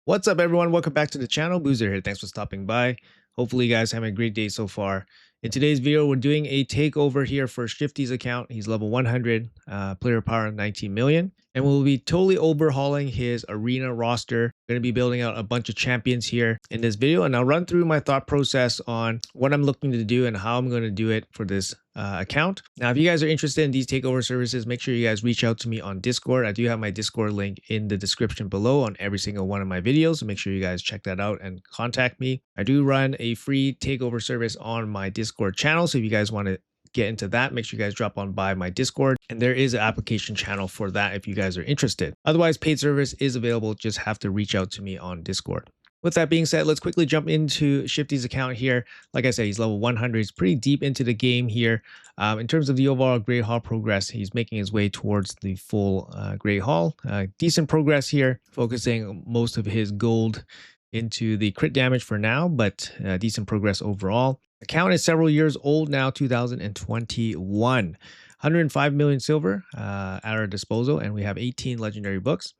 What's up, everyone? Welcome back to the channel. Boozer here. Thanks for stopping by. Hopefully, you guys having a great day so far. In today's video, we're doing a takeover here for Shifty's account. He's level 100, player power 19 million. And we'll be totally overhauling his arena roster. Going to be building out a bunch of champions here in this video. And I'll run through my thought process on what I'm looking to do and how I'm going to do it for this account. Now, if you guys are interested in these takeover services, make sure you guys reach out to me on Discord. I do have my Discord link in the description below on every single one of my videos. So make sure you guys check that out and contact me. I do run a free takeover service on my Discord channel. So if you guys want to get into that, make sure you guys drop on by my Discord, and there is an application channel for that if you guys are interested. Otherwise, paid service is available. Just have to reach out to me on Discord. With that being said, let's quickly jump into Shifty's account here. Like I said, he's level 100. He's pretty deep into the game here. In terms of the overall Great Hall progress, he's making his way towards the full Great Hall. Decent progress here, focusing most of his gold into the crit damage for now, but decent progress overall. Account is several years old now, 2021. 105 million silver at our disposal, and we have 18 legendary books.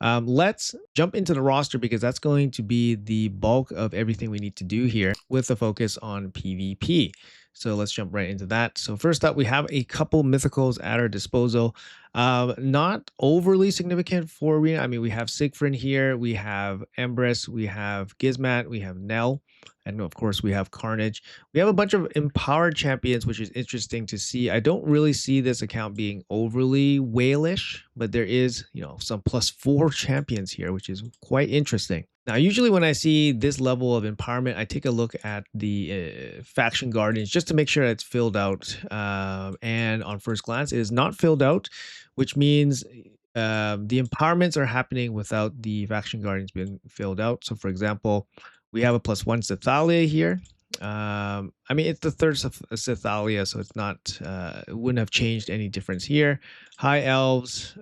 Let's jump into the roster because that's going to be the bulk of everything we need to do here with a focus on PvP. So let's jump right into that. So first up, we have a couple mythicals at our disposal. Not overly significant for arena. I mean, we have Siegfried here, we have Empress, we have Gizmat, we have Nell, and of course we have Carnage. We have a bunch of empowered champions, which is interesting to see. I don't really see this account being overly whalish, but there is, some +4 champions here, which is quite interesting. Now, usually when I see this level of empowerment, I take a look at the faction guardians just to make sure it's filled out. And on first glance, it is not filled out, which means the empowerments are happening without the faction guardians being filled out. So, for example, we have a +1 Sethalia here. I mean, it's the third Sethalia, so it's not, it wouldn't have changed any difference here. High elves,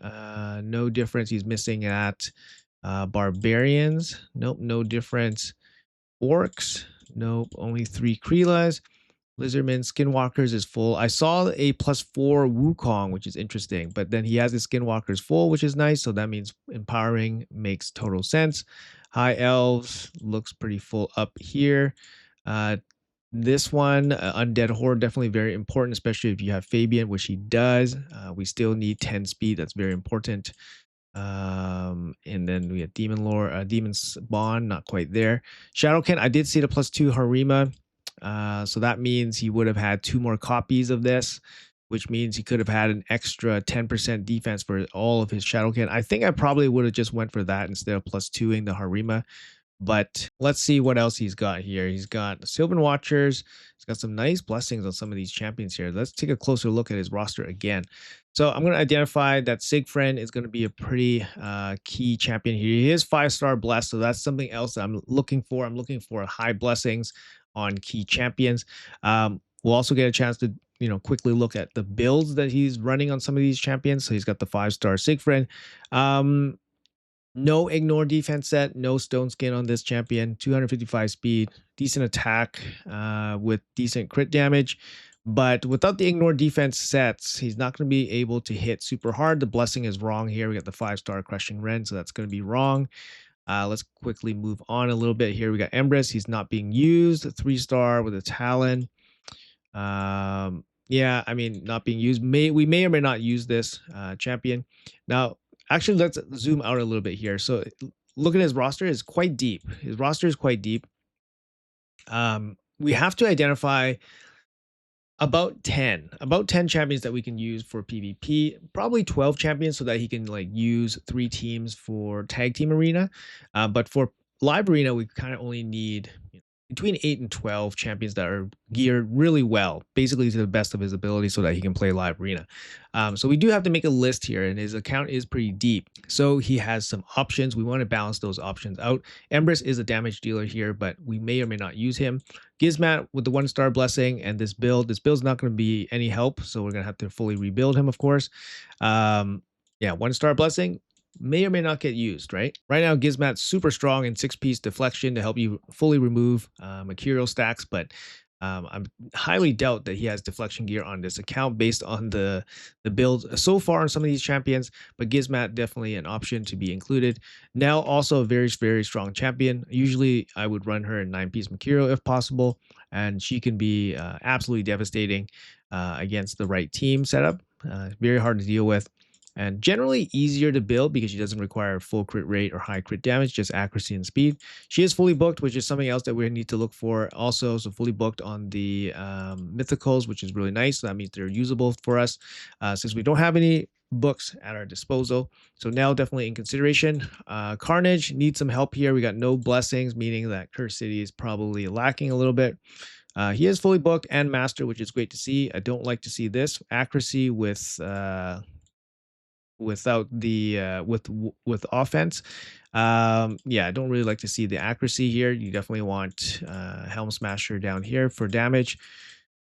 no difference. He's missing at barbarians, nope, no difference. Orcs, nope, only 3 Kreelas. Lizardmen, Skinwalkers is full. I saw a +4 Wukong, which is interesting, but then he has his Skinwalkers full, which is nice. So that means empowering makes total sense. High elves looks pretty full up here. This one, Undead Horde, definitely very important, especially if you have Fabian, which he does. We still need 10 speed. That's very important. And then we have Demon Lore, Demon's Bond, not quite there. Shadowkin, I did see the +2 Harima. So that means he would have had 2 more copies of this, which means he could have had an extra 10% defense for all of his Shadowkin. I think I probably would have just went for that instead of +2ing the Harima. But let's see what else he's got here. He's got Sylvan Watchers. He's got some nice blessings on some of these champions here. Let's take a closer look at his roster again. So I'm going to identify that Siegfried is going to be a pretty key champion here. He is 5-star blessed, so that's something else that I'm looking for. I'm looking for high blessings on key champions. We'll also get a chance to quickly look at the builds that he's running on some of these champions. So he's got the 5-star Siegfried. No ignore defense set, no stone skin on this champion, 255 speed, decent attack with decent crit damage. But without the ignore defense sets, he's not going to be able to hit super hard. The blessing is wrong here. We got the 5-star Crushing Ren, so that's going to be wrong. Let's quickly move on a little bit here. We got Empress. He's not being used. 3-star with a Talon. Yeah, I mean, not being used. We may or may not use this champion. Now, actually, let's zoom out a little bit here. So look at his roster. It's quite deep. His roster is quite deep. We have to identify about 10 champions that we can use for PvP, probably 12 champions so that he can use 3 teams for tag team arena. But for live arena, we kind of only need between 8 and 12 champions that are geared really well, basically to the best of his ability so that he can play live arena. So we do have to make a list here, and his account is pretty deep. So he has some options. We want to balance those options out. Empress is a damage dealer here, but we may or may not use him. Gizmat with the 1-star blessing and this build's not going to be any help. So we're going to have to fully rebuild him, of course. Yeah, 1-star blessing may or may not get used, right? Right now, Gizmat's super strong in 6-piece deflection to help you fully remove mercurial stacks, but I highly doubt that he has deflection gear on this account based on the build so far on some of these champions, but Gizmat definitely an option to be included. Now also a very strong champion. Usually I would run her in 9-piece Mercurial if possible, and she can be absolutely devastating against the right team setup. Very hard to deal with, and generally easier to build because she doesn't require full crit rate or high crit damage, just accuracy and speed. She is fully booked, which is something else that we need to look for also. So fully booked on the mythicals, which is really nice. So that means they're usable for us since we don't have any books at our disposal. So now definitely in consideration. Carnage needs some help here. We got no blessings, meaning that Curse City is probably lacking a little bit. He is fully booked and master, which is great to see. I don't like to see this accuracy without the with offense. Yeah, I don't really like to see the accuracy here. You definitely want Helm Smasher down here for damage.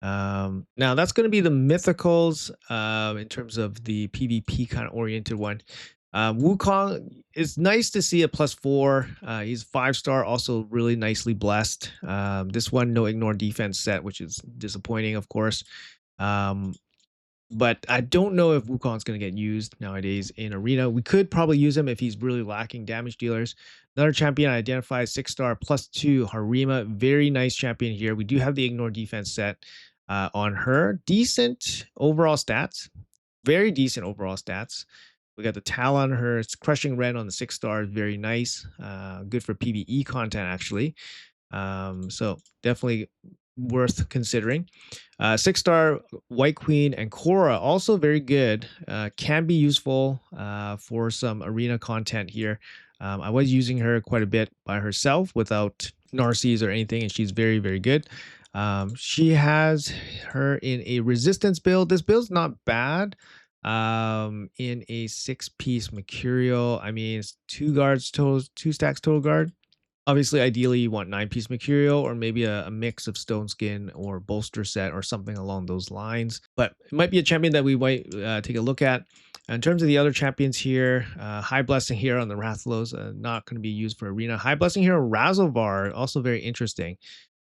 Now that's going to be the mythicals in terms of the PvP kind of oriented one. Wukong is nice to see a +4. He's 5-star, also really nicely blessed. This one, no ignore defense set, which is disappointing, of course. But I don't know if Wukong's going to get used nowadays in Arena. We could probably use him if he's really lacking damage dealers. Another champion I identified, 6-star +2, Harima. Very nice champion here. We do have the ignore defense set on her. Decent overall stats. Very decent overall stats. We got the Tal on her. It's crushing red on the 6-star. Very nice. Good for PvE content, actually. So definitely worth considering. 6-star White Queen and Korra, also very good. Can be useful for some arena content here. I was using her quite a bit by herself without Narcies or anything, and she's very good. She has her in a resistance build. This build's not bad. In a 6-piece Mercurial. I mean, it's 2 guards total, 2 stacks total guard. Obviously, ideally, you want 9-piece Mercurial or maybe a mix of Stone Skin or Bolster set or something along those lines. But it might be a champion that we might take a look at. In terms of the other champions here, High Blessing here on the Rathlos, not going to be used for Arena. High Blessing here, Razovar, also very interesting.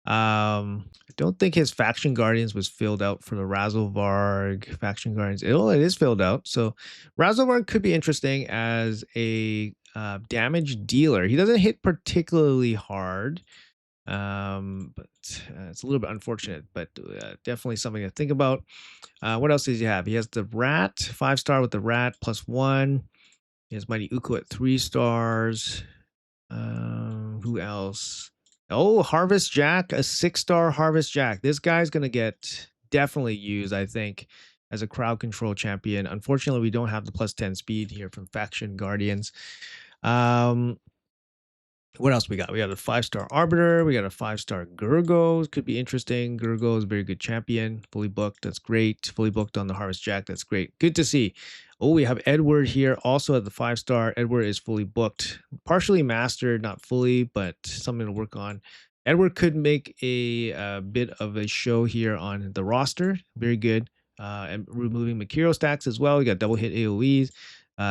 I don't think his Faction Guardians was filled out for the Razovarg Faction Guardians. It is filled out. So Razovarg could be interesting as a damage dealer. He doesn't hit particularly hard, but it's a little bit unfortunate, but definitely something to think about. What else does he have? He has the Rat, 5-star with the Rat +1. He has Mighty Uko at 3 stars. Who else? Oh, Harvest Jack, a 6-star Harvest Jack. This guy's going to get definitely used, I think, as a crowd control champion. Unfortunately, we don't have the +10 speed here from Faction Guardians. What else we got? We got a 5-star Arbiter. We got a 5-star Gurgo. Could be interesting. Gurgo is a very good champion. Fully booked. That's great. Fully booked on the Harvest Jack. That's great. Good to see. Oh, we have Edward here also at the 5-star. Edward is fully booked. Partially mastered, not fully, but something to work on. Edward could make a bit of a show here on the roster. Very good. And removing Mercurial stacks as well. We got double hit AoEs.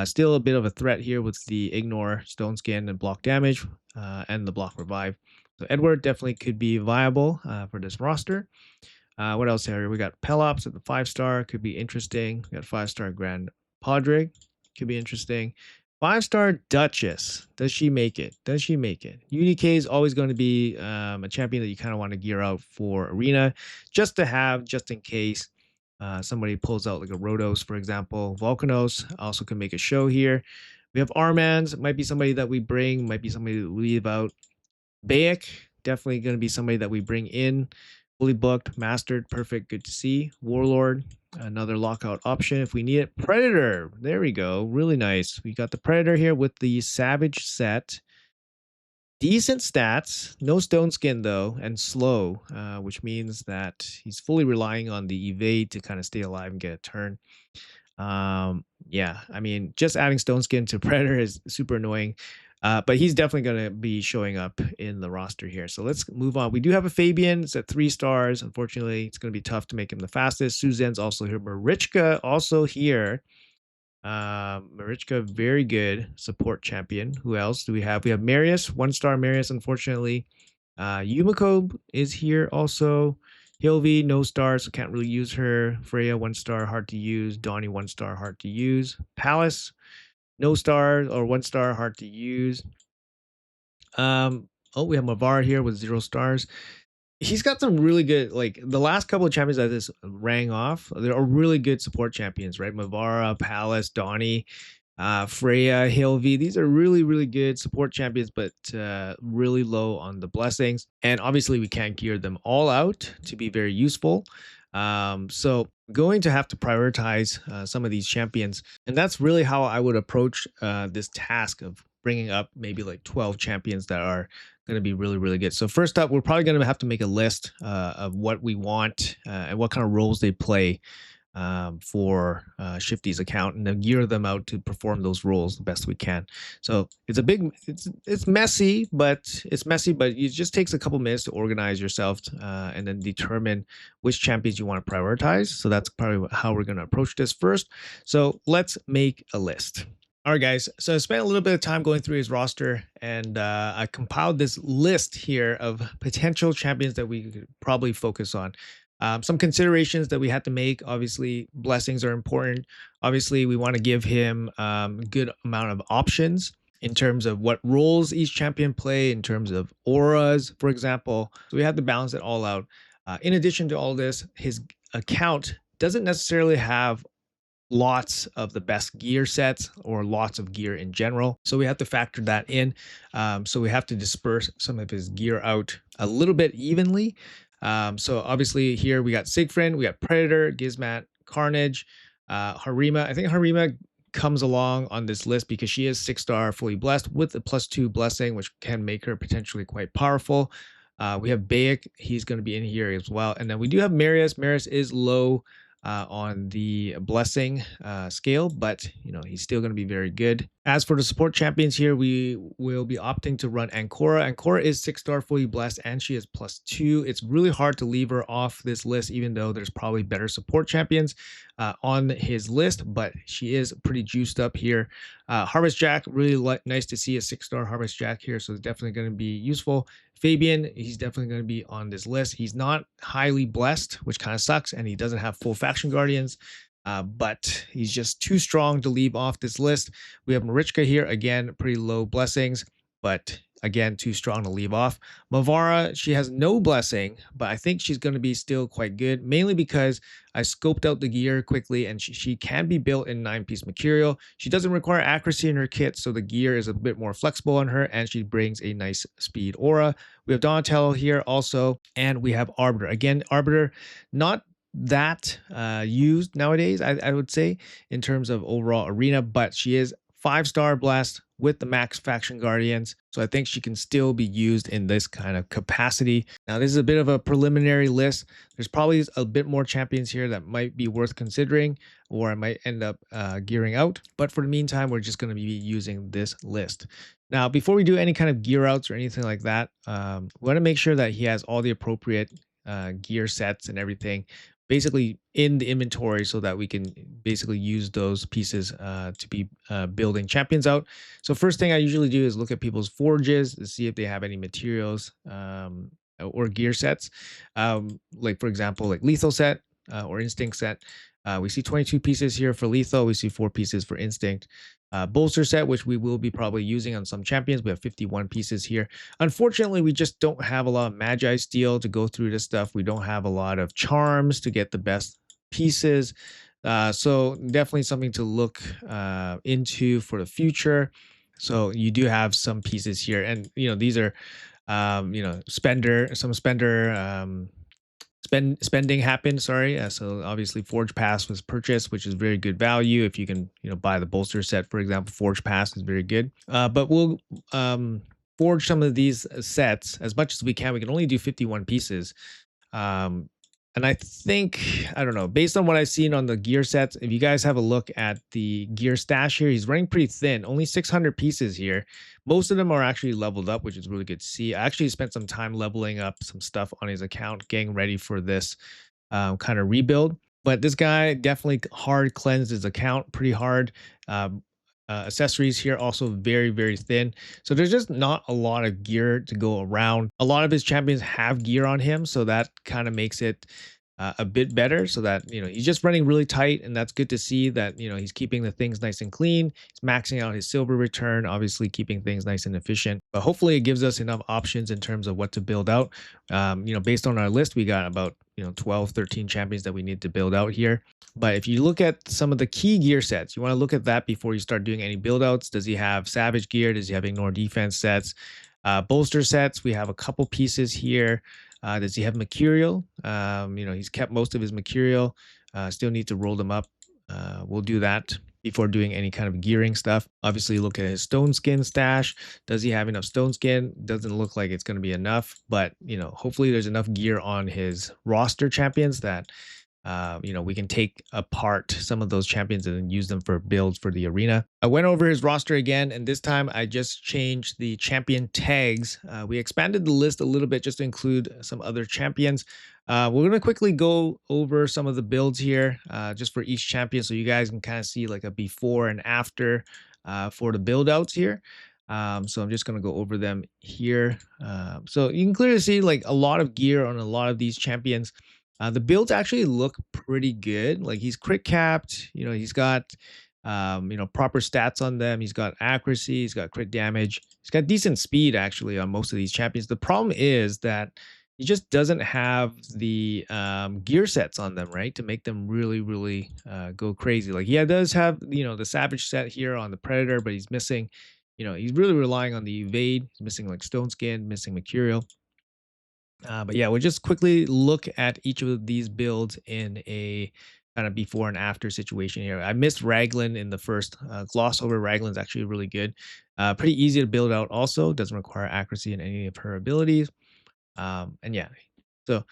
Still a bit of a threat here with the ignore, stone skin, and block damage, and the block revive. So Edward definitely could be viable for this roster. What else here? We got Pelops at the 5-star, could be interesting. We got 5-star Grand Podrick, could be interesting. 5-star Duchess, does she make it? Does she make it? UDK is always going to be a champion that you kind of want to gear out for Arena, just to have, just in case. Somebody pulls out like a Rhodos, for example. Volcanos also can make a show here. We have Armans, might be somebody that we bring, might be somebody that we leave out. Bayek, definitely going to be somebody that we bring in. Fully booked, mastered, perfect, good to see. Warlord, another lockout option if we need it. Predator, there we go, really nice. We got the Predator here with the Savage set. Decent stats, no stone skin though, and slow, which means that he's fully relying on the evade to kind of stay alive and get a turn. Yeah, I mean, just adding stone skin to Predator is super annoying, but he's definitely going to be showing up in the roster here. So let's move on. We do have a Fabian. It's at 3 stars. Unfortunately, it's going to be tough to make him the fastest. Suzanne's also here. Marichka also here. Marichka, very good support champion. Who else do we have? We have Marius, 1-star Marius, unfortunately. Yumiko is here also. Hilvi, no star, so can't really use her. Freya, 1 star, hard to use. Donnie, 1 star, hard to use. Palace, no star or 1 star, hard to use. Oh, we have Mavar here with 0 stars. He's got some really good, like the last couple of champions that this rang off, there are really good support champions, right? Mavara, Palace, Donnie, Freya, Hilvi. These are really, really good support champions, but really low on the blessings. And obviously, we can't gear them all out to be very useful. So going to have to prioritize some of these champions, and that's really how I would approach this task of bringing up maybe like 12 champions that are going to be really, really good. So first up, we're probably going to have to make a list of what we want and what kind of roles they play for Shifty's account, and then gear them out to perform those roles the best we can. So it's messy, but it just takes a couple minutes to organize yourself and then determine which champions you want to prioritize. So that's probably how we're going to approach this first. So let's make a list. All right, guys. So I spent a little bit of time going through his roster, and I compiled this list here of potential champions that we could probably focus on. Some considerations that we had to make. Obviously, blessings are important. Obviously, we want to give him a good amount of options in terms of what roles each champion play, in terms of auras, for example. So we have to balance it all out. In addition to all this, his account doesn't necessarily have lots of the best gear sets or lots of gear in general. So we have to factor that in. So we have to disperse some of his gear out a little bit evenly. So obviously here we got Siegfried, we got Predator, Gizmat, Carnage, Harima. I think Harima comes along on this list because she is 6-star fully blessed with a +2 blessing, which can make her potentially quite powerful. We have Bayek, he's going to be in here as well. And then we do have Marius. Marius is low on the blessing scale, but he's still going to be very good. As for the support champions here, we will be opting to run Ancora. Ancora is 6-star fully blessed and she is +2. It's really hard to leave her off this list, even though there's probably better support champions on his list, but she is pretty juiced up here. Harvest Jack, really nice to see a 6-star Harvest Jack here, so it's definitely going to be useful. Fabian, he's definitely going to be on this list. He's not highly blessed, which kind of sucks, and he doesn't have full faction guardians, but he's just too strong to leave off this list. We have Marichka here, again, pretty low blessings, but again, too strong to leave off. Mavara, she has no blessing, but I think she's going to be still quite good, mainly because I scoped out the gear quickly, and she can be built in 9-piece material. She doesn't require accuracy in her kit, so the gear is a bit more flexible on her, and she brings a nice speed aura. We have Donatello here also, and we have Arbiter. Again, Arbiter, not that used nowadays, I would say, in terms of overall arena, but she is 5-star blessed with the max faction guardians, so I think she can still be used in this kind of capacity. Now, this is a bit of a preliminary list. There's probably a bit more champions here that might be worth considering, or I might end up gearing out, but for the meantime, we're just going to be using this list. Now, before we do any kind of gear outs or anything like that, we want to make sure that he has all the appropriate gear sets and everything basically in the inventory, so that we can basically use those pieces to be building champions out. So first thing I usually do is look at people's forges to see if they have any materials or gear sets. Like for example, like lethal set or instinct set. We see 22 pieces here for lethal. We see 4 pieces for instinct. Bolster set, which we will be probably using on some champions. We have 51 pieces here. Unfortunately, we just don't have a lot of Magi Steel to go through this stuff. We don't have a lot of charms to get the best pieces. So definitely something to look into for the future. So you do have some pieces here, and these are spending happened. Sorry. So obviously Forge Pass was purchased, which is very good value. If you can, buy the bolster set, for example, Forge Pass is very good. But we'll forge some of these sets as much as we can. We can only do 51 pieces. And I think, I don't know, based on what I've seen on the gear sets, if you guys have a look at the gear stash here, he's running pretty thin, only 600 pieces here. Most of them are actually leveled up, which is really good to see. I actually spent some time leveling up some stuff on his account, getting ready for this kind of rebuild. But this guy definitely hard cleansed his account pretty hard. Accessories here also very, very thin. So there's just not a lot of gear to go around. A lot of his champions have gear on him, so that kind of makes it a bit better. So that he's just running really tight, and that's good to see that he's keeping the things nice and clean. He's maxing out his silver return, obviously keeping things nice and efficient. But hopefully, it gives us enough options in terms of what to build out. Based on our list, we got about 12, 13 champions that we need to build out here. But if you look at some of the key gear sets, you want to look at that before you start doing any build outs. Does he have Savage gear? Does he have Ignore Defense sets? Bolster sets, we have a couple pieces here. Does he have Mercurial? He's kept most of his Mercurial. Still need to roll them up. We'll do that before doing any kind of gearing stuff. Obviously, look at his stone skin stash. Does he have enough stone skin? Doesn't look like it's going to be enough, but hopefully there's enough gear on his roster champions that we can take apart some of those champions and then use them for builds for the arena. I went over his roster again, and this time I just changed the champion tags. We expanded the list a little bit just to include some other champions. We're going to quickly go over some of the builds here just for each champion so you guys can kind of see like a before and after for the build outs here. So I'm just going to go over them here. So you can clearly see like a lot of gear on a lot of these champions. The builds actually look pretty good. Like he's crit capped, he's got proper stats on them. He's got accuracy, he's got crit damage, he's got decent speed actually on most of these champions. The problem is that he just doesn't have the gear sets on them, right? To make them really, really go crazy. Like he does have, the Savage set here on the Predator, but he's missing, he's really relying on the evade. He's missing like Stone Skin, missing Mercurial. But yeah, we'll just quickly look at each of these builds in a kind of before and after situation here. I missed Raglan in the first. Gloss over Raglan's actually really good. Pretty easy to build out also. Doesn't require accuracy in any of her abilities. And yeah, so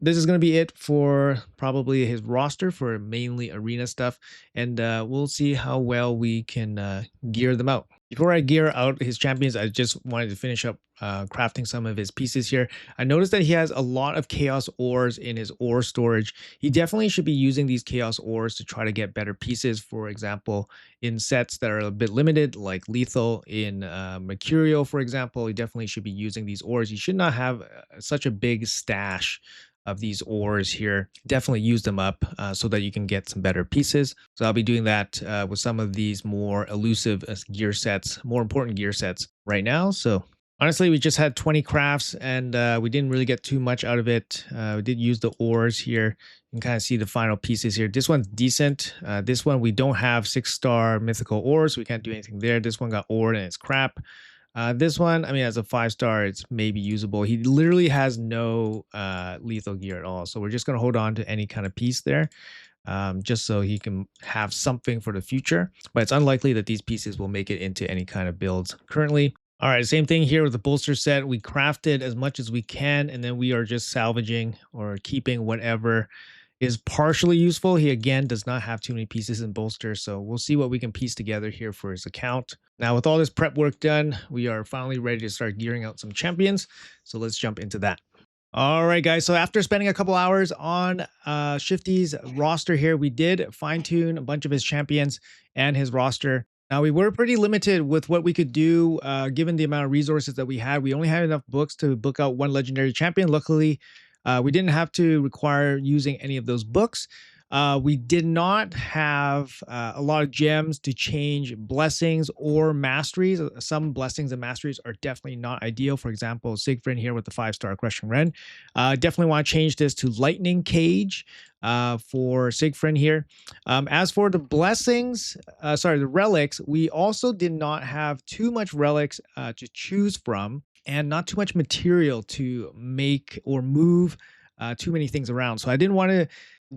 this is going to be it for probably his roster for mainly arena stuff. And we'll see how well we can gear them out. Before I gear out his champions, I just wanted to finish up crafting some of his pieces here. I noticed that he has a lot of chaos ores in his ore storage. He definitely should be using these chaos ores to try to get better pieces. For example, in sets that are a bit limited, like lethal in Mercurial, for example, he definitely should be using these ores. He should not have such a big stash of these ores here. Definitely use them up so that you can get some better pieces. So I'll be doing that with some of these more elusive gear sets, more important gear sets right now. So honestly, we just had 20 crafts and we didn't really get too much out of it. We did use the ores here. You can kind of see the final pieces here. This one's decent. This one, we don't have 6-star mythical ores. So we can't do anything there. This one got ore and it's crap. This one, I mean, as a 5-star, it's maybe usable. He literally has no lethal gear at all. So we're just going to hold on to any kind of piece there just so he can have something for the future. But it's unlikely that these pieces will make it into any kind of builds currently. All right, same thing here with the bolster set. We crafted as much as we can, and then we are just salvaging or keeping whatever is partially useful. He again does not have too many pieces in bolster, so we'll see what we can piece together here for his account. Now, with all this prep work done, we are finally ready to start gearing out some champions. So let's jump into that. All right, guys. So after spending a couple hours on Shifty's roster here, we did fine tune a bunch of his champions and his roster. Now, we were pretty limited with what we could do given the amount of resources that we had. We only had enough books to book out one legendary champion. Luckily, we didn't have to require using any of those books. We did not have a lot of gems to change blessings or masteries. Some blessings and masteries are definitely not ideal. For example, Siegfried here with the 5-star Crushing Ren. Definitely want to change this to Lightning Cage for Siegfried here. As for the blessings, the relics, we also did not have too much relics to choose from and not too much material to make or move too many things around. So I didn't want to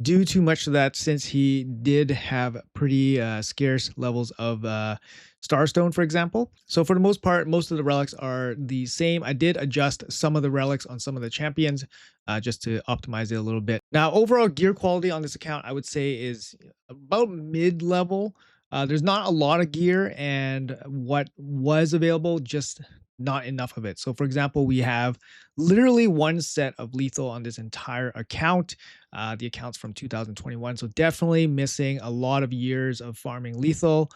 do too much of that since he did have pretty scarce levels of Starstone, for example. So for the most part, most of the relics are the same. I did adjust some of the relics on some of the champions just to optimize it a little bit. Now, overall gear quality on this account, I would say is about mid-level. There's not a lot of gear, and what was available, just not enough of it. So for example, we have literally one set of lethal on this entire account. The account's from 2021, so definitely missing a lot of years of farming lethal.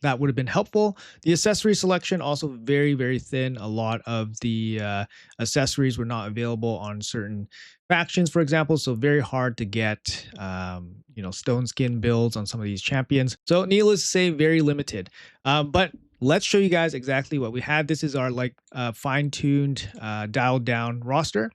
that would have been helpful. The accessory selection also very, very thin. A lot of the accessories were not available on certain factions, for example, so very hard to get stone skin builds on some of these champions. So needless to say, very limited. But let's show you guys exactly what we had. This is our fine-tuned, dialed down roster.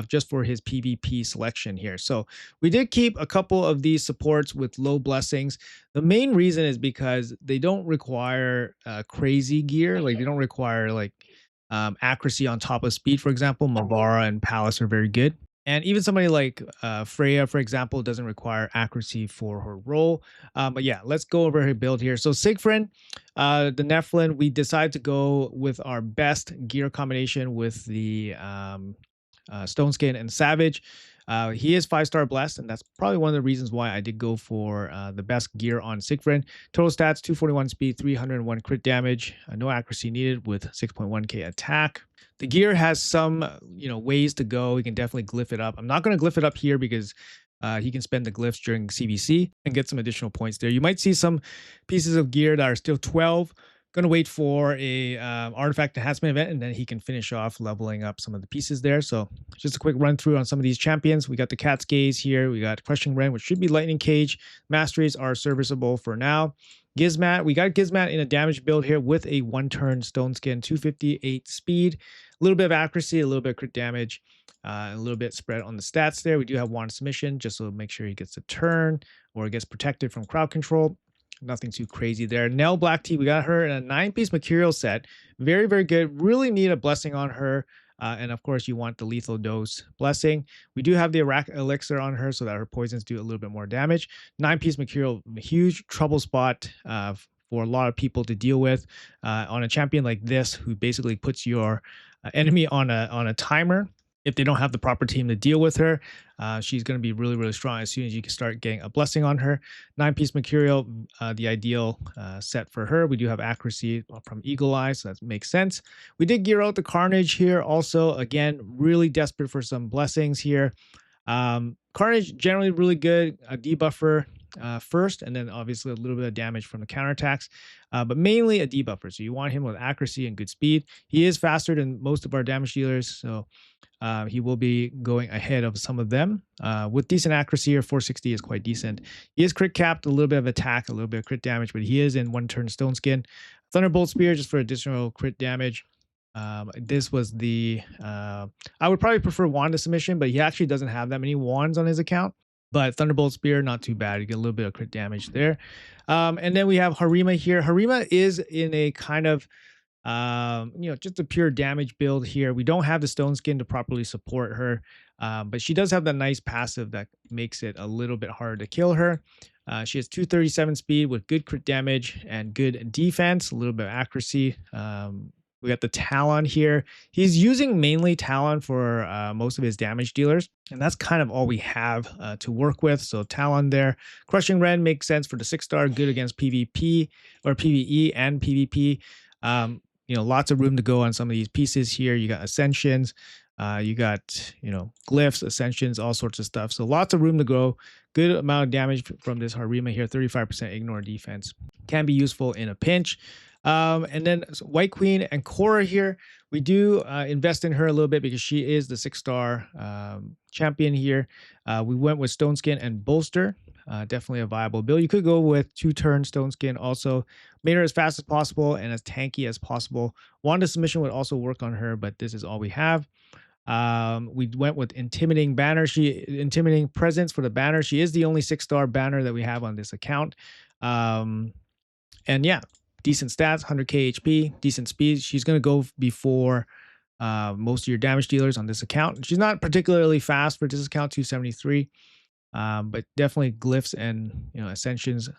Just for his PvP selection here. So we did keep a couple of these supports with low blessings. The main reason is because they don't require crazy gear. Like they don't require accuracy on top of speed. For example, Mavara and Palace are very good. And even somebody like Freya, for example, doesn't require accuracy for her role. But yeah, let's go over her build here. So Siegfried, the Nephilim, we decided to go with our best gear combination with the Stone Skin and Savage. He is 5-star blessed, and that's probably one of the reasons why I did go for the best gear on Siegfried. Total stats: 241 speed, 301 crit damage, no accuracy needed with 6.1k attack. The gear has some ways to go. You can definitely glyph it up. I'm not going to glyph it up here because he can spend the glyphs during CBC and get some additional points there. You might see some pieces of gear that are still 12. Going to wait for a artifact enhancement event, and then he can finish off leveling up some of the pieces there. So just a quick run through on some of these champions. We got the Cat's Gaze here. We got Crushing Ren, which should be Lightning Cage. Masteries are serviceable for now. Gizmat, we got Gizmat in a damage build here with a 1-turn Stone Skin, 258 speed, a little bit of accuracy, a little bit of crit damage, a little bit spread on the stats there. We do have Wand Submission, just so make sure he gets a turn or gets protected from crowd control. Nothing too crazy there. Nell Black Tea, we got her in a 9-piece material set. Very, very good. Really need a blessing on her. And of course, you want the lethal dose blessing. We do have the Iraq elixir on her so that her poisons do a little bit more damage. 9-piece material, huge trouble spot for a lot of people to deal with on a champion like this, who basically puts your enemy on a timer. If they don't have the proper team to deal with her, she's going to be really, really strong as soon as you can start getting a blessing on her. 9-piece material, the ideal set for her. We do have accuracy from Eagle Eye, so that makes sense. We did gear out the Carnage here also. Again, really desperate for some blessings here. Carnage, generally really good. A debuffer first, and then obviously a little bit of damage from the counterattacks, but mainly a debuffer. So you want him with accuracy and good speed. He is faster than most of our damage dealers, so he will be going ahead of some of them with decent accuracy. Or 460 is quite decent. He is crit capped, a little bit of attack, a little bit of crit damage, but he is in 1-turn Stone Skin. Thunderbolt Spear just for additional crit damage. This was the I would probably prefer Wand Submission, but he actually doesn't have that many wands on his account. But Thunderbolt Spear, not too bad. You get a little bit of crit damage there. And then we have Harima here. Harima is in a kind of just a pure damage build here. We don't have the Stone Skin to properly support her, but she does have that nice passive that makes it a little bit harder to kill her. She has 237 speed with good crit damage and good defense, a little bit of accuracy. We got the Talon here. He's using mainly Talon for most of his damage dealers, and that's kind of all we have to work with. So Talon there. Crushing Ren makes sense for the 6-star, good against PvP or PvE and PvP. Lots of room to go on some of these pieces here. You got Ascensions, you got, Glyphs, Ascensions, all sorts of stuff. So lots of room to go. Good amount of damage from this Harima here. 35% ignore defense. Can be useful in a pinch. And then White Queen and Korra here. We do invest in her a little bit because she is the 6-star champion here. We went with Stone Skin and Bolster. Definitely a viable build. You could go with 2-turn Stone Skin also. Made her as fast as possible and as tanky as possible. Wand Submission would also work on her, but this is all we have. We went with Intimidating Banner. Intimidating Presence for the banner. She is the only 6-star banner that we have on this account. And yeah, decent stats, 100k HP, decent speed. She's going to go before most of your damage dealers on this account. She's not particularly fast for this account, 273. But definitely glyphs and ascensions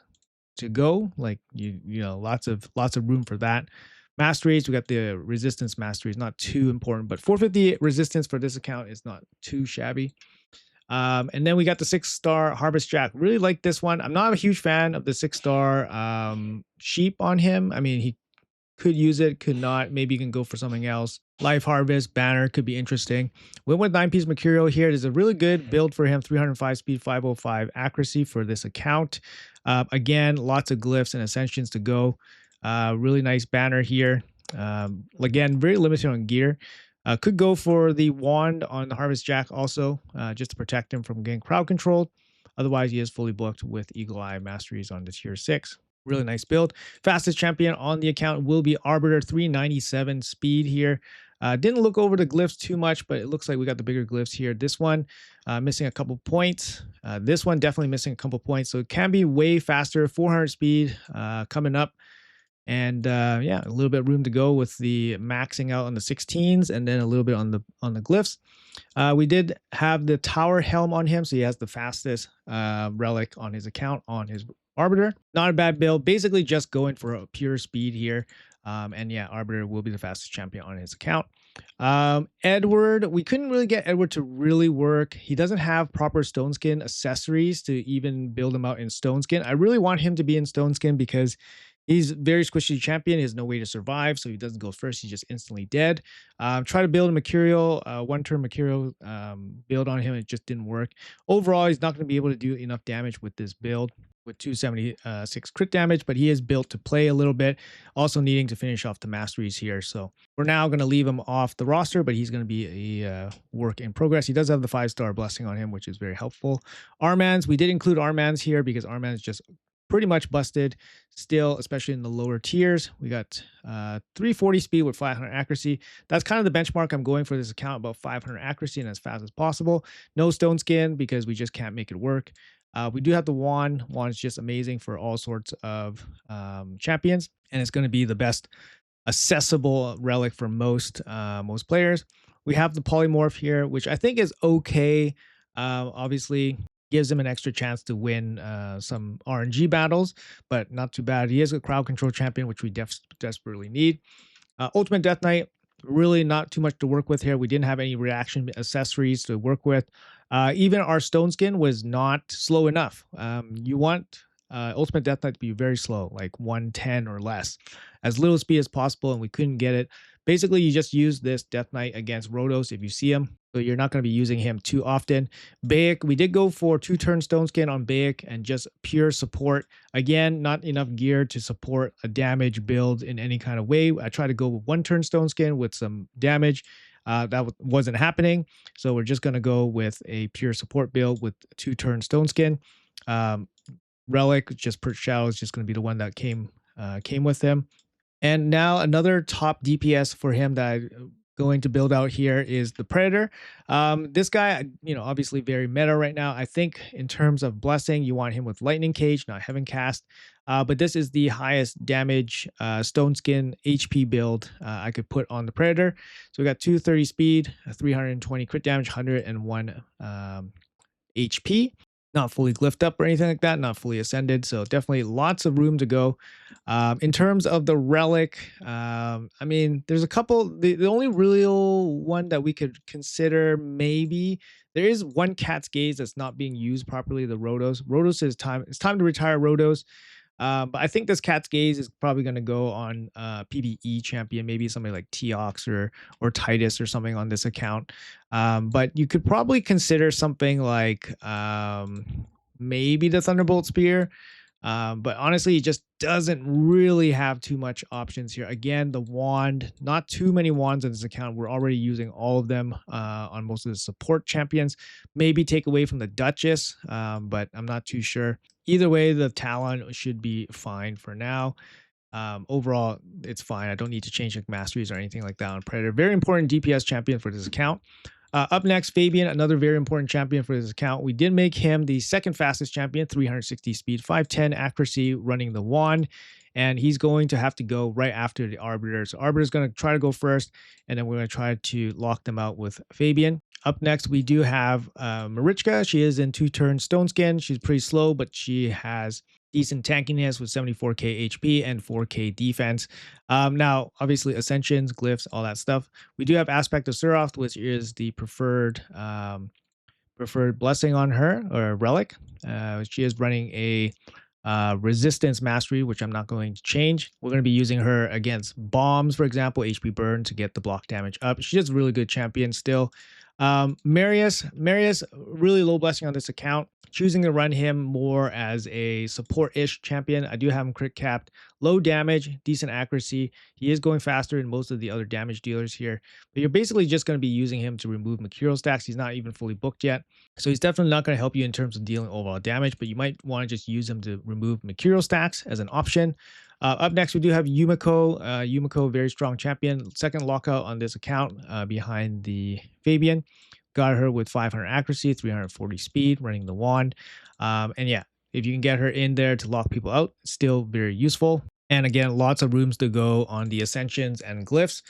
to go. Like lots of room for that. Masteries, we got the resistance masteries, not too important, but 450 resistance for this account is not too shabby. And then we got the 6-star Harvest Jack. Really like this one. I'm not a huge fan of the 6-star sheep on him. I mean, Could use it, could not. Maybe you can go for something else. Life Harvest, Banner could be interesting. Went with 9-piece Mercurial here. It is a really good build for him. 305 speed, 505 accuracy for this account. Again, lots of glyphs and ascensions to go. Really nice banner here. Again, very limited on gear. Could go for the wand on the Harvest Jack also, just to protect him from getting crowd controlled. Otherwise, he is fully booked with Eagle Eye Masteries on the tier 6. Really nice build. Fastest champion on the account will be Arbiter, 397 speed here. Didn't look over the glyphs too much, but it looks like we got the bigger glyphs here. This one missing a couple points. This one definitely missing a couple points. So it can be way faster. 400 speed coming up. And yeah, a little bit of room to go with the maxing out on the 16s and then a little bit on the glyphs. We did have the Tower Helm on him, so he has the fastest relic on his account on his Arbiter. Not a bad build. Basically just going for a pure speed here. And yeah, Arbiter will be the fastest champion on his account. Edward, we couldn't really get Edward to really work. He doesn't have proper Stone Skin accessories to even build him out in Stone Skin. I really want him to be in Stone Skin because he's very squishy champion. He has no way to survive, so he doesn't go first. He's just instantly dead. Try to build a Mercurial, one-turn Mercurial build on him. It just didn't work. Overall, he's not going to be able to do enough damage with this build with 276 crit damage, but he is built to play a little bit, also needing to finish off the masteries here. So we're now going to leave him off the roster, but he's going to be a work in progress. He does have the 5-star blessing on him, which is very helpful. Armans, we did include Armans here because Armans just pretty much busted still, especially in the lower tiers. We got 340 speed with 500 accuracy. That's kind of the benchmark I'm going for this account, about 500 accuracy and as fast as possible. No Stone Skin because we just can't make it work. We do have the wand. Wand is just amazing for all sorts of champions, and it's going to be the best accessible relic for most players. We have the polymorph here, which I think is okay. Obviously, gives him an extra chance to win some RNG battles, but not too bad. He is a crowd control champion, which we desperately need. Ultimate Death Knight, really not too much to work with here. We didn't have any reaction accessories to work with. Even our Stone Skin was not slow enough. You want Ultimate Death Knight to be very slow, like 110 or less, as little speed as possible, and we couldn't get it. Basically, you just use this Death Knight against Rotos if you see him, so you're not going to be using him too often. Baek, we did go for 2-turn Stone Skin on Baek and just pure support. Again, not enough gear to support a damage build in any kind of way. I tried to go with 1-turn Stone Skin with some damage. That wasn't happening, so we're just going to go with a pure support build with 2-turn Stone Skin. Relic, just per shadow, is just going to be the one that came with him. And now another top DPS for him that I'm going to build out here is the Predator. This guy, obviously very meta right now. I think in terms of blessing, you want him with Lightning Cage, not Heaven Cast. But this is the highest damage Stone Skin HP build I could put on the Predator. So we got 230 speed, 320 crit damage, 101 HP. Not fully glyphed up or anything like that, not fully ascended, so definitely lots of room to go. In terms of the relic, I mean, there's a couple. The only real one that we could consider, maybe, there is one Cat's Gaze that's not being used properly, the Rotos. Rotos is time. It's time to retire Rotos. But I think this Cat's Gaze is probably going to go on PvE champion, maybe somebody like Teox or Titus or something on this account. But you could probably consider something like maybe the Thunderbolt Spear. But honestly, it just doesn't really have too much options here. Again, the wand, not too many wands in this account. We're already using all of them on most of the support champions. Maybe take away from the Duchess, but I'm not too sure. Either way, the Talon should be fine for now. Overall, it's fine. I don't need to change like masteries or anything like that on Predator. Very important DPS champion for this account. Up next, Fabian, another very important champion for this account. We did make him the second fastest champion, 360 speed, 510 accuracy, running the wand. And he's going to have to go right after the Arbiter. So Arbiter is going to try to go first, and then we're going to try to lock them out with Fabian. Up next, we do have Marichka. She is in 2-turn Stone Skin. She's pretty slow, but she has decent tankiness with 74k HP and 4k defense. Now, obviously, Ascensions, Glyphs, all that stuff. We do have Aspect of Suroth, which is the preferred blessing on her, or relic. She is running a resistance mastery, which I'm not going to change. We're going to be using her against bombs, for example, HP burn to get the block damage up. She's a really good champion still. Marius, really low blessing on this account. Choosing to run him more as a support-ish champion. I do have him crit capped, low damage, decent accuracy. He is going faster than most of the other damage dealers here, but you're basically just going to be using him to remove material stacks. He's not even fully booked yet. So he's definitely not going to help you in terms of dealing overall damage, but you might want to just use him to remove material stacks as an option. Up next, we do have Yumiko. Yumiko, very strong champion. Second lockout on this account behind the Fabian. Got her with 500 accuracy, 340 speed, running the wand. And yeah, if you can get her in there to lock people out, still very useful. And again, lots of rooms to go on the ascensions and glyphs.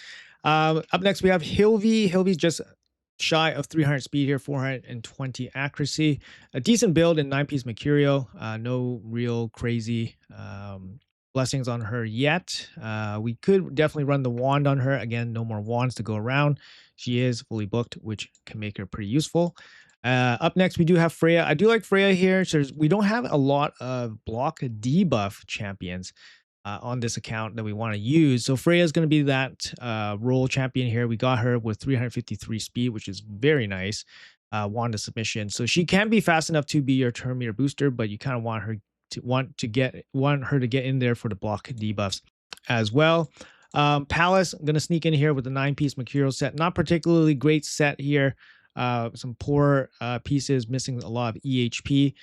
Up next, we have Hilvi. Hilvi's just shy of 300 speed here, 420 accuracy. A decent build in 9-piece Mercurial. No real crazy blessings on her yet. We could definitely run the wand on her. Again, no more wands to go around. She is fully booked, which can make her pretty useful. Up next, we do have Freya. I do like Freya here. So we don't have a lot of block debuff champions on this account that we want to use. So Freya is going to be that role champion here. We got her with 353 speed, which is very nice. Wand to submission. So she can be fast enough to be your turn meter booster, but you kind of want her to get in there for the block debuffs as well. Palace, I'm going to sneak in here with the 9-piece Mercurial set. Not particularly great set here. Some poor pieces, missing a lot of EHP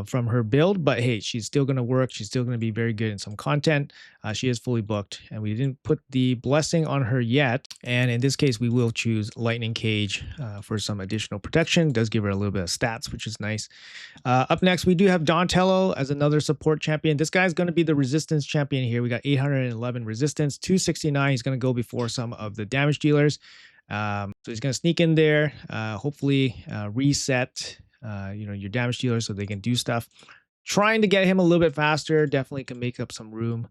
from her build, but hey, she's still going to work. She's still going to be very good in some content. She is fully booked, and we didn't put the blessing on her yet. And in this case, we will choose Lightning Cage for some additional protection. Does give her a little bit of stats, which is nice. Up next, we do have Donatello as another support champion. This guy's going to be the resistance champion here. We got 811 resistance, 269. He's going to go before some of the damage dealers. So he's going to sneak in there, hopefully reset your damage dealers so they can do stuff. Trying to get him a little bit faster. Definitely can make up some room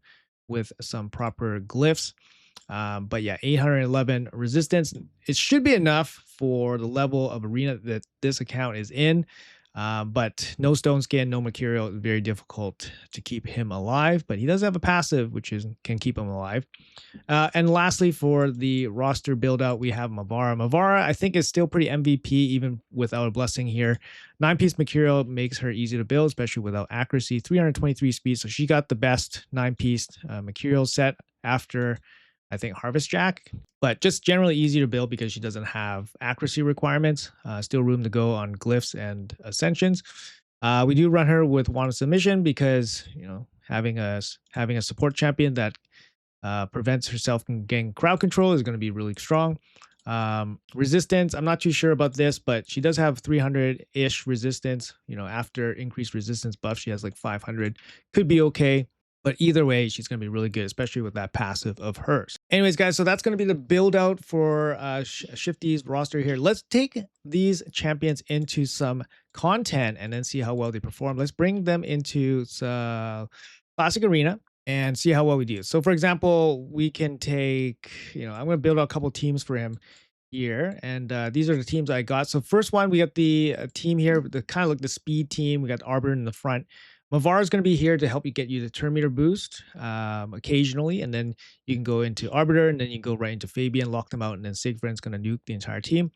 with some proper glyphs. But yeah, 811 resistance. It should be enough for the level of arena that this account is in. But no stone skin, no Mercurial. Very difficult to keep him alive. But he does have a passive, which can keep him alive. And lastly, for the roster build out, we have Mavara. Mavara, I think, is still pretty MVP, even without a blessing here. 9-piece Mercurial makes her easy to build, especially without accuracy. 323 speed. So she got the best 9-piece Mercurial set after, I think, Harvest Jack, but just generally easy to build because she doesn't have accuracy requirements. Still room to go on glyphs and ascensions. We do run her with Wand of Submission because having a support champion that prevents herself from getting crowd control is going to be really strong. Resistance, I'm not too sure about this, but she does have 300-ish resistance. After increased resistance buff, she has like 500. Could be okay. But either way, she's going to be really good, especially with that passive of hers. Anyways, guys, so that's going to be the build out for Shifty's roster here. Let's take these champions into some content and then see how well they perform. Let's bring them into Classic Arena and see how well we do. So for example, we can take, I'm going to build out a couple teams for him here. And these are the teams I got. So first one, we got the team here, the kind of like the speed team. We got Arbiter in the front. Mavara is going to be here to help you get you the turn meter boost occasionally, and then you can go into Arbiter, and then you can go right into Fabian, lock them out, and then Siegfried's going to nuke the entire team.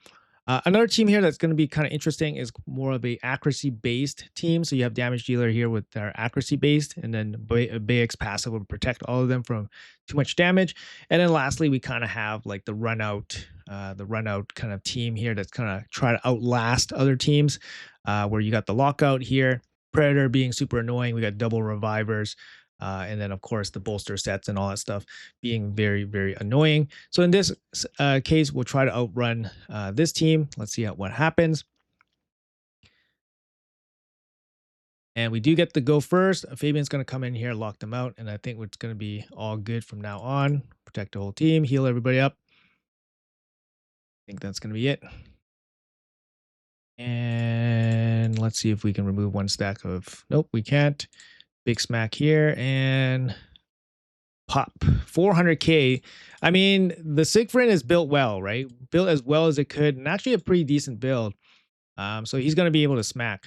Another team here that's going to be kind of interesting is more of a accuracy-based team. So you have Damage Dealer here with their accuracy-based, and then Bayek's passive will protect all of them from too much damage. And then lastly, we kind of have like the run out kind of team here that's kind of try to outlast other teams, where you got the lockout here. Predator being super annoying. We got double revivers. And then, of course, the bolster sets and all that stuff being very, very annoying. So in this case, we'll try to outrun this team. Let's see what happens. And we do get to go first. Fabian's going to come in here, lock them out. And I think it's going to be all good from now on. Protect the whole team, heal everybody up. I think that's going to be it. And let's see if we can remove one stack of, nope, we can't. Big smack here and pop 400k. I mean, the Siegfried is built well, right? Built as well as it could, and actually a pretty decent build. So he's going to be able to smack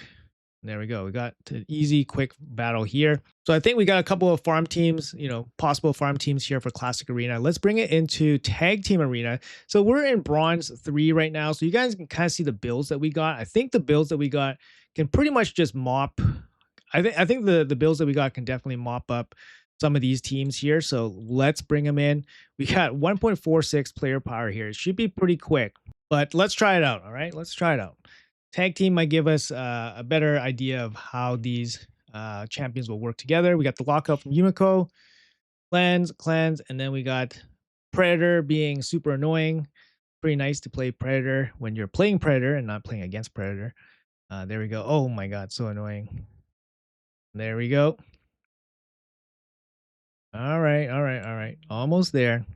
There we go. We got an easy, quick battle here. So I think we got a couple of farm teams, possible farm teams here for Classic Arena. Let's bring it into Tag Team Arena. So we're in Bronze 3 right now. So you guys can kind of see the builds that we got. I think the builds that we got can pretty much just mop. I think the builds that we got can definitely mop up some of these teams here. So let's bring them in. We got 1.46 player power here. It should be pretty quick, but let's try it out. All right, let's try it out. Tag team might give us a better idea of how these champions will work together. We got the lockout from Yumiko, cleanse, and then we got Predator being super annoying. Pretty nice to play Predator when you're playing Predator and not playing against Predator. There we go. Oh my god, so annoying. There we go. All right. Almost there.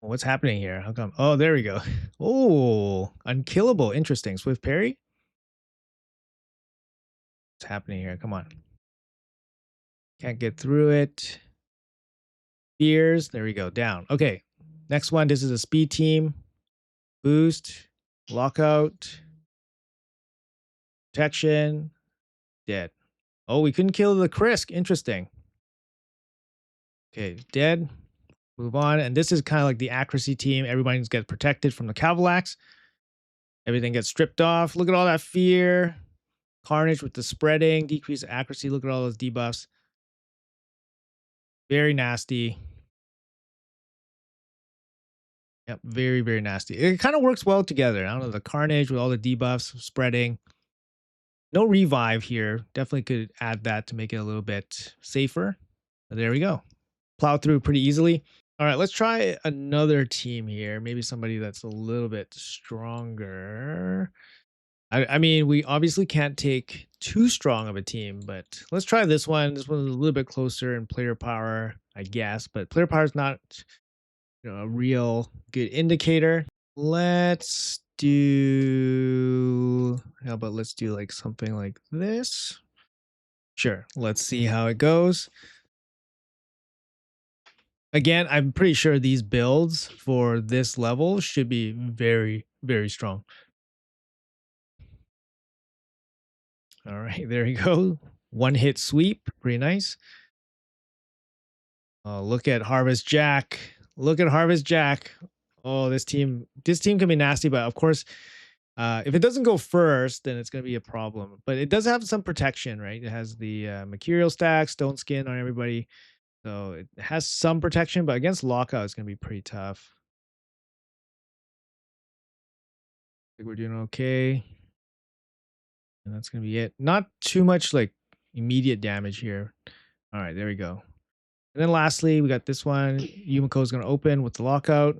What's happening here? How come? Oh, there we go. Oh, unkillable. Interesting. Swift parry. What's happening here? Come on. Can't get through it. Spears. There we go. Down. Okay. Next one. This is a speed team. Boost. Lockout. Protection. Dead. Oh, we couldn't kill the Krisk. Interesting. Okay. Dead. Move on. And this is kind of like the accuracy team. Everybody gets protected from the Cavalax. Everything gets stripped off. Look at all that fear. Carnage with the spreading. Decrease accuracy. Look at all those debuffs. Very nasty. Yep, very, very nasty. It kind of works well together. I don't know, the Carnage with all the debuffs, spreading. No revive here. Definitely could add that to make it a little bit safer. But there we go. Plow through pretty easily. All right, let's try another team here. Maybe somebody that's a little bit stronger. I mean, we obviously can't take too strong of a team, but let's try this one. This one's a little bit closer in player power, I guess. But player power is not a real good indicator. Let's do, how about let's do like something like this. Sure, let's see how it goes. Again, I'm pretty sure these builds for this level should be very, very strong. All right, there you go. One hit sweep, pretty nice. Oh, look at Harvest Jack. Look at Harvest Jack. Oh, this team can be nasty, but of course, if it doesn't go first, then it's going to be a problem. But it does have some protection, right? It has the mercurial stack, stone skin on everybody. So it has some protection, but against lockout, it's going to be pretty tough. I think we're doing okay. And that's going to be it. Not too much like immediate damage here. All right, there we go. And then lastly, we got this one. Yumiko is going to open with the lockout.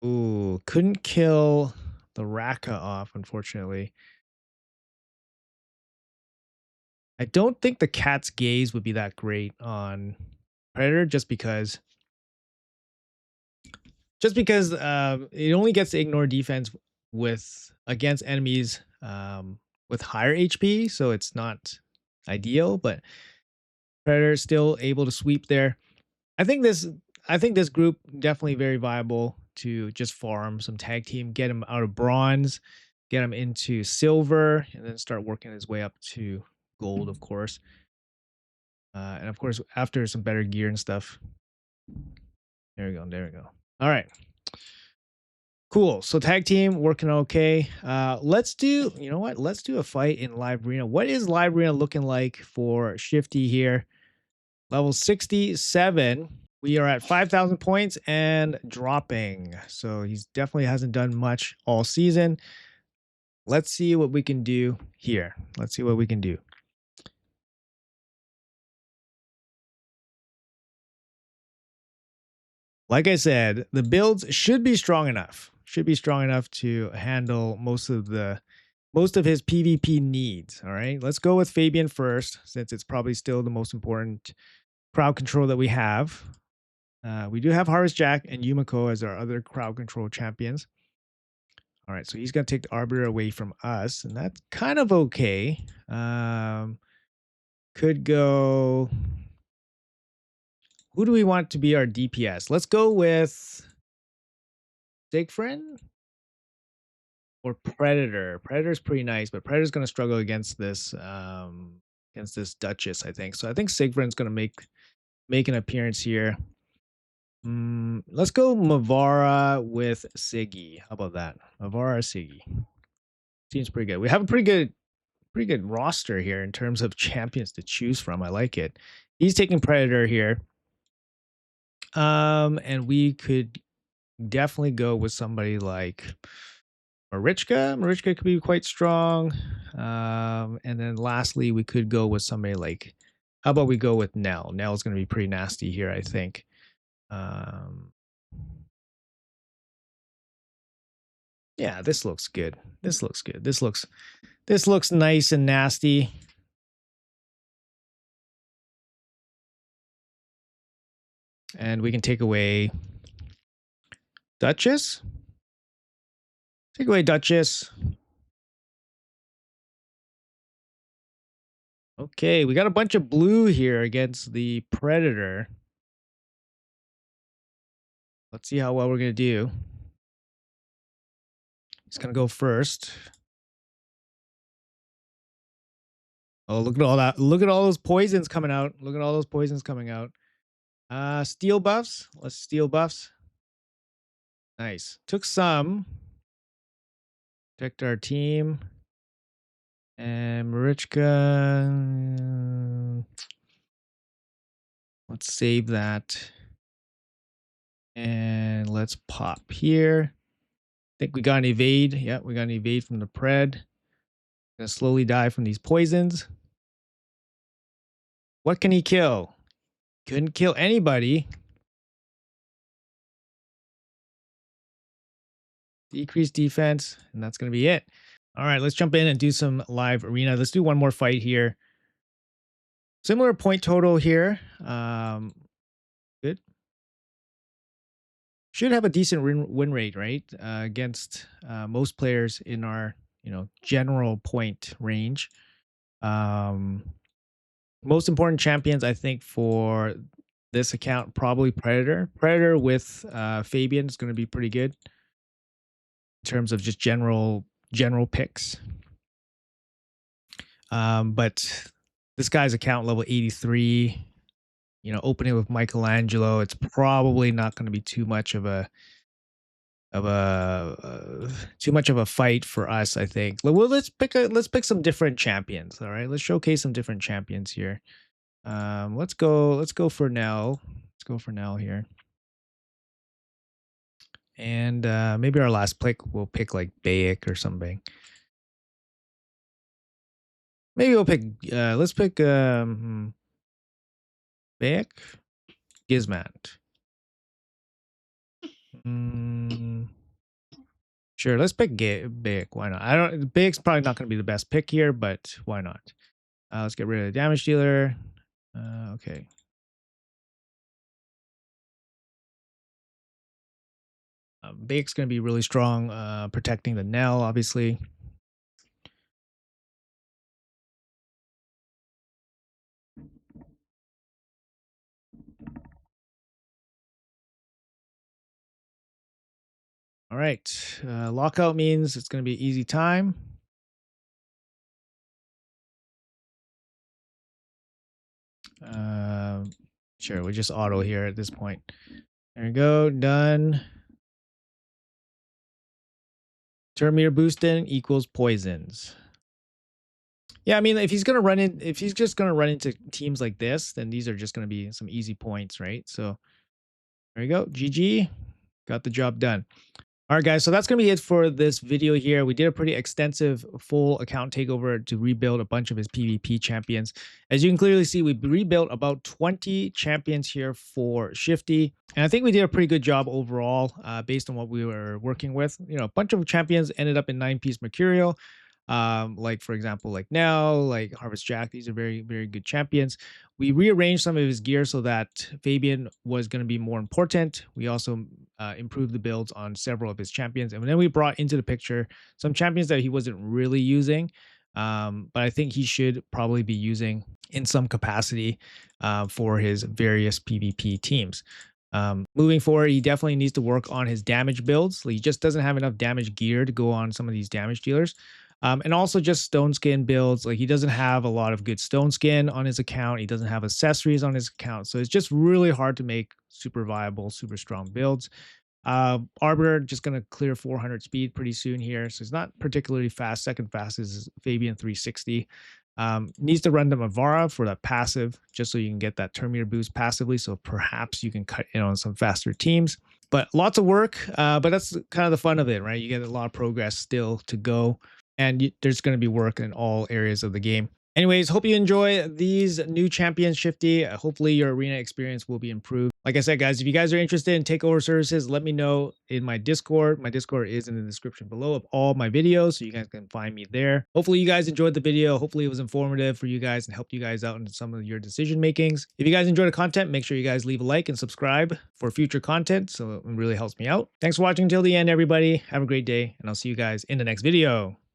Ooh, couldn't kill the Raka off, unfortunately. I don't think the cat's gaze would be that great on Predator just because it only gets to ignore defense with against enemies with higher HP, so it's not ideal, but Predator is still able to sweep there. I think this group definitely very viable to just farm some tag team, get him out of bronze, get him into silver, and then start working his way up to gold, of course. And of course, after some better gear and stuff. There we go. There we go. All right. Cool. So tag team working okay. Let's do, you know what? Let's do a fight in live arena. What is live arena looking like for Shifty here? Level 67. We are at 5,000 points and dropping. So he's definitely hasn't done much all season. Let's see what we can do here. Let's see what we can do. Like I said, the builds should be strong enough. Should be strong enough to handle most of his PvP needs. All right, let's go with Fabian first, since it's probably still the most important crowd control that we have. We do have Harvest Jack and Yumiko as our other crowd control champions. All right, so he's going to take the Arbiter away from us, and that's kind of okay. Could go... Who do we want to be our DPS? Let's go with Siegfried or Predator. Predator's pretty nice, but Predator's gonna struggle against this Duchess, I think. So I think Sigvrin's gonna make an appearance here. Let's go Mavara with Siggy. How about that? Mavara Siggy. Seems pretty good. We have a pretty good roster here in terms of champions to choose from. I like it. He's taking Predator here. And we could definitely go with somebody like Marichka. Marichka could be quite strong. And then lastly, we could go with somebody like, how about we go with Nell? Nell's going to be pretty nasty here, I think. Yeah, this looks good. This looks good. This looks nice and nasty. And we can take away Duchess. Take away Duchess. Okay, we got a bunch of blue here against the Predator. Let's see how well we're going to do. He's going to go first. Oh, look at all that. Look at all those poisons coming out. Look at all those poisons coming out. Steel buffs. Let's steel buffs. Nice. Took some. Protect our team. And Marichka. Let's save that. And let's pop here. I think we got an evade. Yeah, we got an evade from the Pred. Gonna slowly die from these poisons. What can he kill? Couldn't kill anybody. Decrease defense, and that's gonna be it. All right, let's jump in and do some live arena. Let's do one more fight here. Similar point total here. Good. Should have a decent win rate, right? Against most players in our, general point range. Most important champions, I think, for this account, probably Predator. Predator with Fabian is going to be pretty good in terms of just general picks. But this guy's account level 83, opening with Michelangelo, it's probably not going to be too much of a fight for us, I think. Well, let's pick some different champions. All right, let's showcase some different champions here. Let's go for Nell. Let's go for Nell here. And maybe our last pick, we'll pick like Bayek or something. Maybe we'll pick, let's pick Bayek, Gizmat. Sure, let's pick Bayek. Why not? Bayek's probably not going to be the best pick here, but why not? Let's get rid of the damage dealer. Okay. Bayek's going to be really strong, protecting the Nell, obviously. All right. Lockout means it's going to be easy time. Sure, we just auto here at this point. There we go. Done. Turn meter boosting equals poisons. Yeah, I mean, if he's just gonna run into teams like this, then these are just gonna be some easy points, right? So there you go. GG. Got the job done. All right, guys, so that's going to be it for this video here. We did a pretty extensive full account takeover to rebuild a bunch of his PvP champions. As you can clearly see, we rebuilt about 20 champions here for Shifty. And I think we did a pretty good job overall based on what we were working with. A bunch of champions ended up in 9-piece Mercurial. Like, for example, like Nell, like Harvest Jack. These are very, very good champions. We rearranged some of his gear so that Fabian was going to be more important. We also improved the builds on several of his champions. And then we brought into the picture some champions that he wasn't really using, but I think he should probably be using in some capacity for his various PvP teams. Moving forward, he definitely needs to work on his damage builds. He just doesn't have enough damage gear to go on some of these damage dealers. And also just stone skin builds. Like he doesn't have a lot of good stone skin on his account. He doesn't have accessories on his account. So it's just really hard to make super viable, super strong builds. Arbiter just going to clear 400 speed pretty soon here. So it's not particularly fast. Second fastest is Fabian 360. Needs to run the Mavara for that passive, just so you can get that turn meter boost passively. So perhaps you can cut in on some faster teams. But lots of work, but that's kind of the fun of it, right? You get a lot of progress still to go, and there's going to be work in all areas of the game. Anyways, hope you enjoy these new champions, Shifty. Hopefully your arena experience will be improved. Like I said, guys, if you guys are interested in takeover services, let me know in my Discord. My Discord is in the description below of all my videos, so you guys can find me there. Hopefully you guys enjoyed the video. Hopefully it was informative for you guys and helped you guys out in some of your decision makings. If you guys enjoyed the content, make sure you guys leave a like and subscribe for future content, so it really helps me out. Thanks for watching until the end, everybody. Have a great day, and I'll see you guys in the next video.